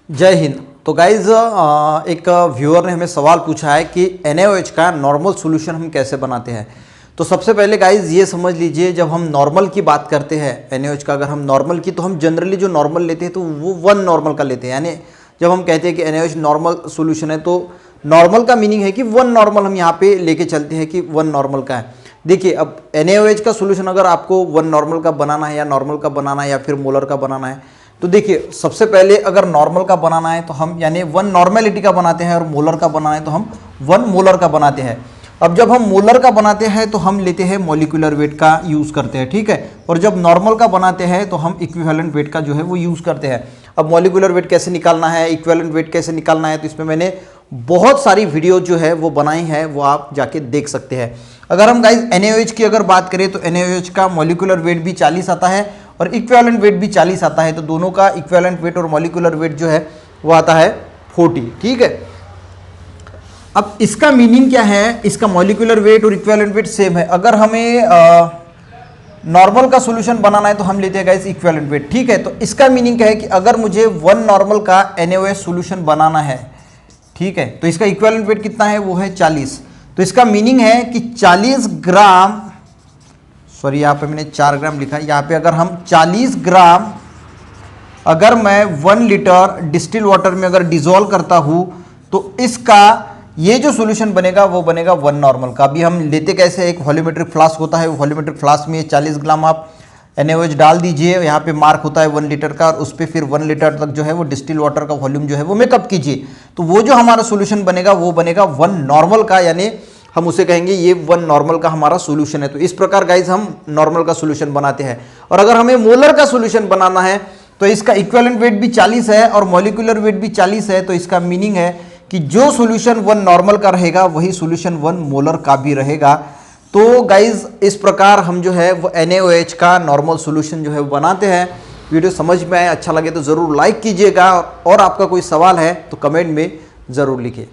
जय हिंद। तो गाइज एक व्यूअर ने हमें सवाल पूछा है कि NaOH का नॉर्मल सॉल्यूशन हम कैसे बनाते हैं। तो सबसे पहले गाइज ये समझ लीजिए, जब हम नॉर्मल की बात करते हैं NaOH का, अगर हम नॉर्मल की, तो हम जनरली जो नॉर्मल लेते हैं तो वो 1 नॉर्मल का लेते हैं। यानी जब हम कहते हैं कि NaOH नॉर्मल सॉल्यूशन है, तो नॉर्मल का मीनिंग है कि 1 नॉर्मल हम यहाँ पे लेके चलते हैं कि 1 नॉर्मल का है। देखिए, अब NaOH का सॉल्यूशन अगर आपको 1 नॉर्मल का बनाना है या नॉर्मल का बनाना है या फिर मोलर का बनाना है, तो देखिए सबसे पहले अगर नॉर्मल का बनाना है तो हम यानी 1 नॉर्मेलिटी का बनाते हैं, और मोलर का बनाना है तो हम 1 मोलर का बनाते हैं। अब जब हम मोलर का बनाते हैं तो हम लेते हैं मॉलिक्यूलर वेट का यूज़ करते हैं, ठीक है। और जब नॉर्मल का बनाते हैं तो हम इक्विवेलेंट वेट का जो है वो यूज़ करते हैं। अब मॉलिक्यूलर वेट कैसे निकालना है, इक्विवेलेंट वेट कैसे निकालना है, तो इसमें मैंने बहुत सारी वीडियो जो है वो बनाई है, वो आप जाके देख सकते हैं। अगर हम गाइज NaOH की अगर बात करें तो NaOH का मॉलिक्यूलर वेट भी 40 आता है और इक्विवेलेंट वेट भी 40 आता है। तो दोनों का इक्विवेलेंट वेट और मॉलिक्यूलर वेट जो है वो आता है 40, ठीक है। अब इसका मीनिंग क्या है, इसका मॉलिक्यूलर वेट और इक्विवेलेंट वेट सेम है। अगर हमें नॉर्मल का सॉल्यूशन बनाना है तो हम लेते हैं गाइस इक्विवेलेंट वेट, ठीक है। तो इसका मीनिंग क्या है कि अगर मुझे 1 नॉर्मल का NaOH सॉल्यूशन बनाना है, ठीक है, तो इसका इक्विवेलेंट वेट कितना है, वो है 40। तो इसका मीनिंग है कि 40 ग्राम, सॉरी यहाँ पे मैंने 4 ग्राम लिखा है, यहाँ पे अगर हम 40 ग्राम अगर मैं 1 लीटर डिस्टिल वाटर में अगर डिजोल्व करता हूँ तो इसका ये जो सॉल्यूशन बनेगा वो बनेगा 1 नॉर्मल का। अभी हम लेते कैसे, एक वॉल्यूमेट्रिक फ्लास्क होता है, वो वॉल्यूमेट्रिक फ्लास्क में 40 ग्राम आप NaOH डाल दीजिए, यहाँ पे मार्क होता है 1 लीटर का, और उस पर फिर 1 लीटर तक जो है वो डिस्टिल वाटर का वॉल्यूम जो है वो मेकअप कीजिए। तो वो जो हमारा सॉल्यूशन बनेगा वो बनेगा 1 नॉर्मल का, यानी हम उसे कहेंगे ये 1 नॉर्मल का हमारा सॉल्यूशन है। तो इस प्रकार गाइज हम नॉर्मल का सॉल्यूशन बनाते हैं। और अगर हमें मोलर का सॉल्यूशन बनाना है तो इसका इक्विवेलेंट वेट भी 40 है और मॉलिक्यूलर वेट भी 40 है। तो इसका मीनिंग है कि जो सॉल्यूशन 1 नॉर्मल का रहेगा वही सॉल्यूशन 1 मोलर का भी रहेगा। तो गाइज इस प्रकार हम जो है वो NaOH का नॉर्मल सॉल्यूशन जो है वो बनाते हैं। वीडियो समझ में आए, अच्छा लगे तो ज़रूर लाइक कीजिएगा, और आपका कोई सवाल है तो कमेंट में ज़रूर लिखिए।